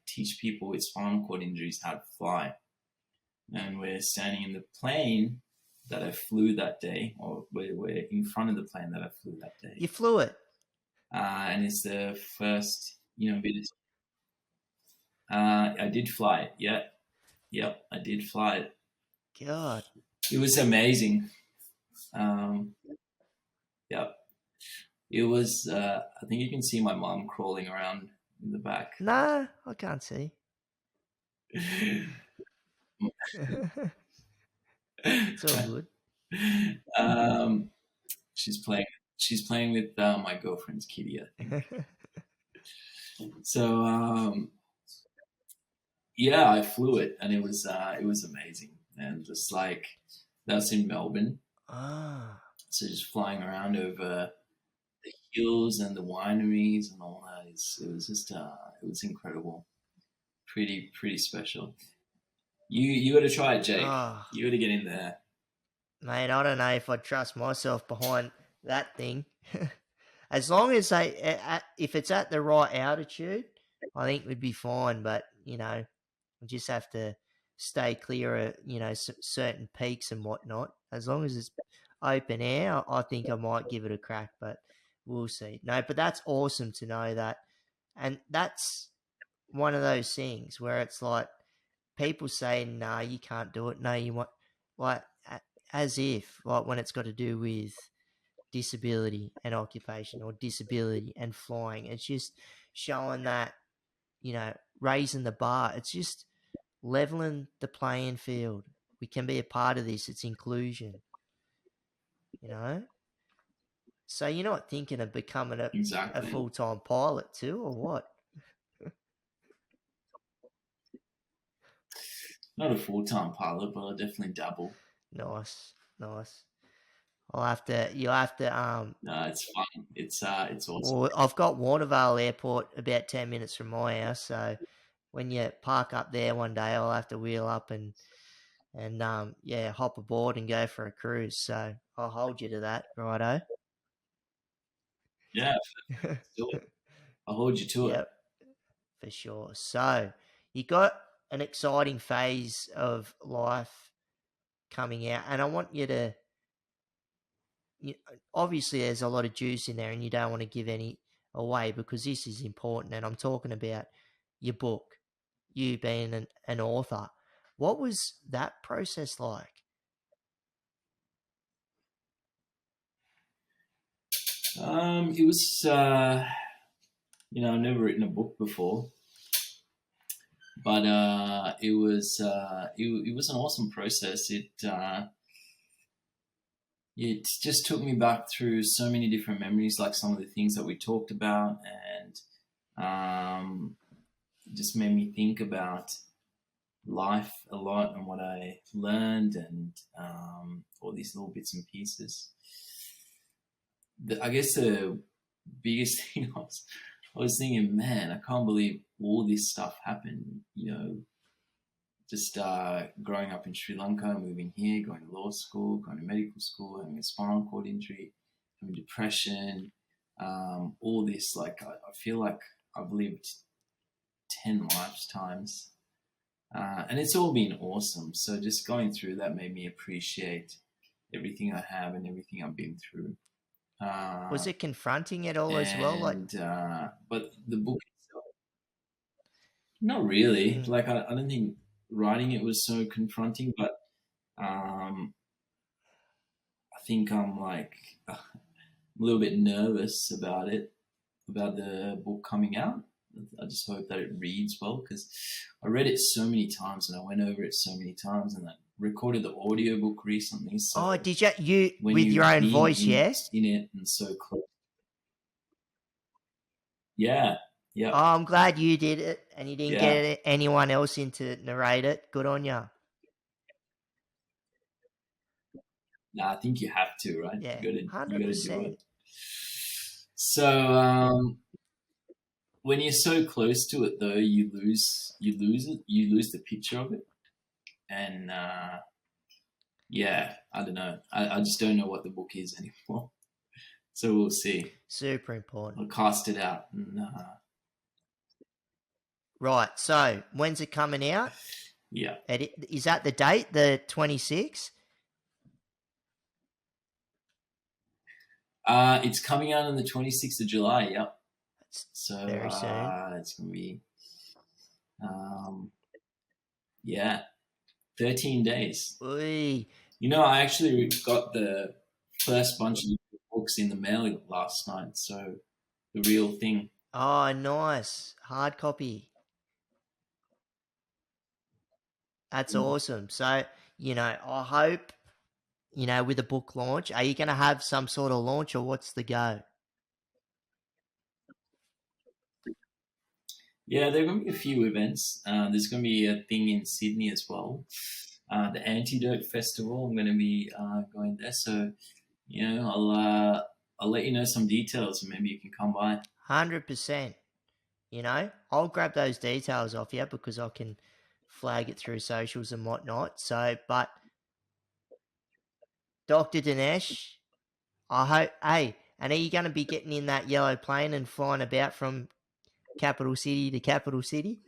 teach people with spinal cord injuries how to fly. And we're standing in the plane that I flew that day, or we're in front of the plane that I flew that day. You flew it. And it's the first, bit. I did fly it. Yeah. Yep, I did fly it. God. It was amazing. Yep. It was, I think you can see my mom crawling around in the back. Nah, I can't see. It's all good. She's playing with my girlfriend's kitty, I think. So yeah, I flew it, and it was amazing, and just like that's in Melbourne. So just flying around over the hills and the wineries and all that, it was just it was incredible, pretty special. You got to try it, Jake. You got to get in there, mate. I don't know if I'd trust myself behind that thing. As long as if it's at the right altitude, I think we'd be fine. But we just have to stay clear of certain peaks and whatnot. As long as it's open air, I think I might give it a crack, but we'll see. No, but that's awesome to know that, and that's one of those things where it's like people say, "No, you can't do it. No, you want," like as if like when it's got to do with disability and occupation or disability and flying. It's just showing that, raising the bar. It's just leveling the playing field. We can be a part of this. It's inclusion, So you're not thinking of becoming a full-time pilot too, or what? Not a full-time pilot, but I'll definitely dabble. Nice. You'll have to. No, it's fun. It's awesome. Well, I've got Warnervale Airport about 10 minutes from my house, so when you park up there one day, I'll have to wheel up and hop aboard and go for a cruise. So I'll hold you to that, righto? Yeah, let's do it. I'll hold you to it. For sure. So you got an exciting phase of life coming out, and I want you to. Obviously, there's a lot of juice in there, and you don't want to give any away because this is important. And I'm talking about your book, you being an author. What was that process like? It was, I've never written a book before, but it was an awesome process. It just took me back through so many different memories, like some of the things that we talked about, and it just made me think about life a lot and what I learned, and all these little bits and pieces. I guess the biggest thing I was thinking, man, I can't believe all this stuff happened. Just growing up in Sri Lanka, moving here, going to law school, going to medical school, having a spinal cord injury, having depression, all this. Like I feel like I've lived 10 lifetimes, and it's all been awesome. So just going through that made me appreciate everything I have and everything I've been through. Was it confronting at all as well? Like, And but the book itself, not really. mm, Like I don't think writing it was so confronting, but I think I'm like a little bit nervous about it, about the book coming out. I just hope that it reads well because I read it so many times and I went over it so many times and I recorded the audiobook recently. So oh, did you when with your you've own been voice? Yeah. in it and so close, yeah, Oh, yep, I'm glad you did it, and you didn't yeah. get anyone else in to narrate it. Good on you. Nah, I think you have to, right? Yeah, You hundred gotta do percent. it. So when you're so close to it, though, you lose it, you lose the picture of it, and yeah, I don't know. I just don't know what the book is anymore. So we'll see. Super important. I'll cast it out. And, Right. So when's it coming out? yeah. Is that the date? The 26th? It's coming out on the 26th of July. Yep. That's So very soon. it's gonna be um, yeah, 13 days. Oy. You know, I actually got the first bunch of books in the mail last night. So the real thing. Oh, nice. Hard copy. That's awesome. So, I hope, with a book launch, are you going to have some sort of launch or what's the go? Yeah, there are going to be a few events. There's going to be a thing in Sydney as well. The Antidote Festival. I'm going to be going there. So, I'll let you know some details and maybe you can come by. 100%. I'll grab those details off you because I can flag it through socials and whatnot. So, but Dr. Dinesh, I hope, hey, and are you going to be getting in that yellow plane and flying about from capital city to capital city?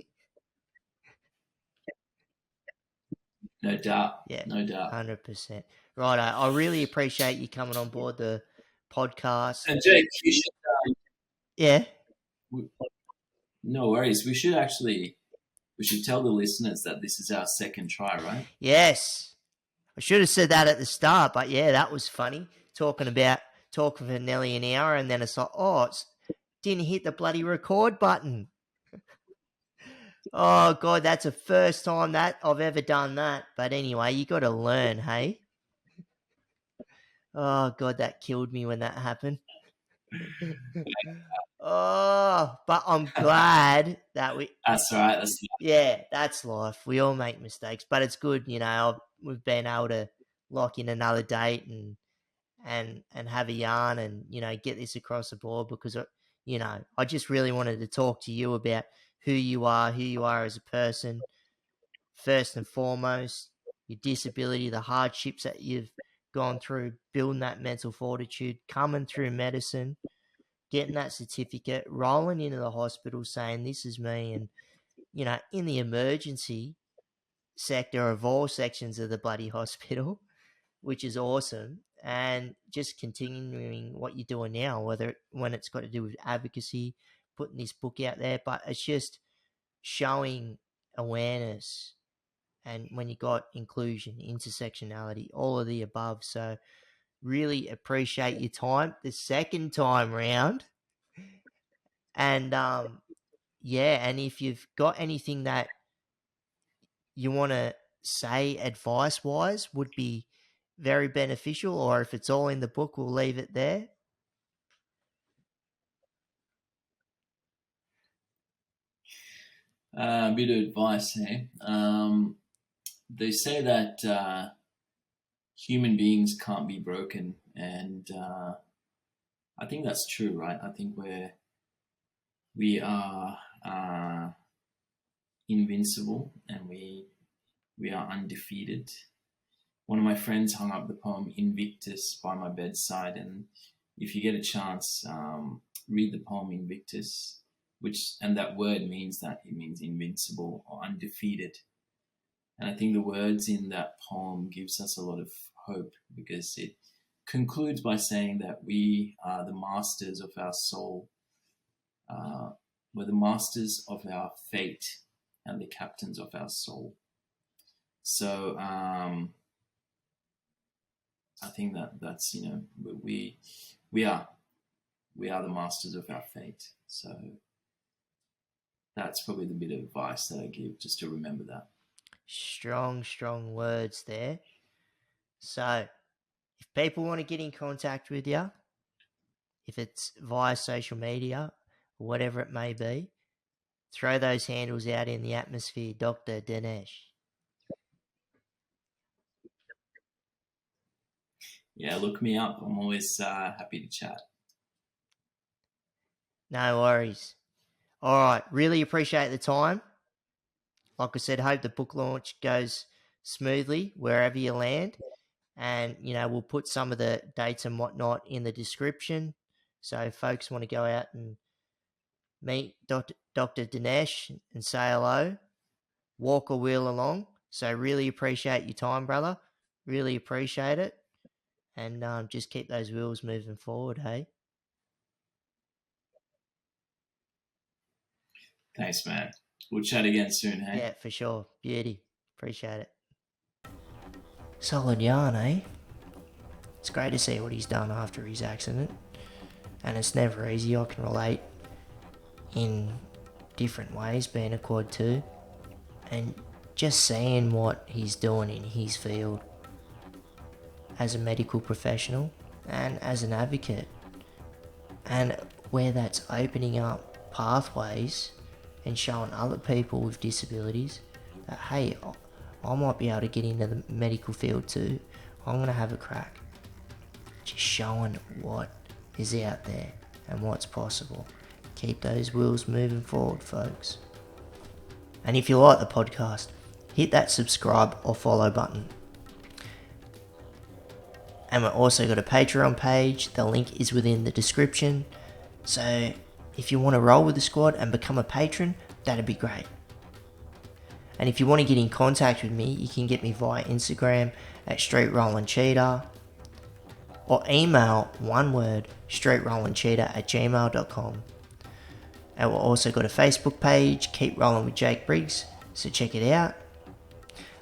No doubt. Yeah, No doubt. 100%. Right, I really appreciate you coming on board the podcast. And Jake, Yeah. no worries. We should tell the listeners that this is our second try, right? Yes. I should have said that at the start, but yeah, that was funny. Talking for nearly an hour, and then it's like, didn't hit the bloody record button. Oh god, that's the first time that I've ever done that. But anyway, you got to learn, hey. Oh god, that killed me when that happened. Oh, but I'm glad that That's all right. yeah, that's life. We all make mistakes, but it's good, we've been able to lock in another date and have a yarn and get this across the board because I just really wanted to talk to you about who you are as a person, first and foremost, your disability, the hardships that you've gone through, building that mental fortitude, coming through medicine, getting that certificate, rolling into the hospital saying, this is me. And, in the emergency sector of all sections of the bloody hospital, which is awesome. And just continuing what you're doing now, when it's got to do with advocacy, putting this book out there, but it's just showing awareness and when you got inclusion, intersectionality, all of the above. So really appreciate your time the second time round. And yeah, and if you've got anything that you want to say advice wise would be very beneficial, or if it's all in the book, we'll leave it there. A bit of advice, eh? They say that human beings can't be broken, and I think that's true, right? I think we are invincible, and we are undefeated. One of my friends hung up the poem Invictus by my bedside, and if you get a chance, read the poem Invictus, and that word means that it means invincible or undefeated. And I think the words in that poem gives us a lot of hope, because it concludes by saying that we are the masters of our soul. We're the masters of our fate and the captains of our soul. So I think that's, we are the masters of our fate. So that's probably the bit of advice that I give, just to remember that. Strong words there. So, if people want to get in contact with you, if it's via social media or whatever it may be, throw those handles out in the atmosphere, Dr. Dinesh. Yeah, look me up. I'm always happy to chat. No worries. All right, really appreciate the time. Like I said, hope the book launch goes smoothly wherever you land. And, we'll put some of the dates and whatnot in the description. So if folks want to go out and meet Dr. Dinesh and say hello, walk a wheel along. So really appreciate your time, brother. Really appreciate it. And just keep those wheels moving forward, hey? Thanks, man. We'll chat again soon, hey? Yeah, for sure. Beauty. Appreciate it. Solid yarn, eh? It's great to see what he's done after his accident. And it's never easy. I can relate in different ways, being a quad too. And just seeing what he's doing in his field as a medical professional and as an advocate, and where that's opening up pathways and showing other people with disabilities that, hey, I might be able to get into the medical field too. I'm going to have a crack. Just showing what is out there and what's possible. Keep those wheels moving forward, folks. And if you like the podcast, hit that subscribe or follow button. And we've also got a Patreon page. The link is within the description. So if you want to roll with the squad and become a patron, that'd be great. And if you want to get in contact with me, you can get me via Instagram at streetrollandcheetah, or email one word, streetrollandcheetah@gmail.com. And we've also got a Facebook page, Keep Rolling with Jake Briggs, so check it out.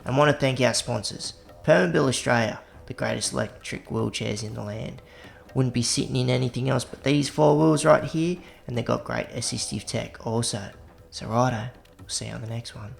And want to thank our sponsors, Permanbil Australia, the greatest electric wheelchairs in the land. Wouldn't be sitting in anything else but these four wheels right here, and they've got great assistive tech also. So righto, we'll see you on the next one.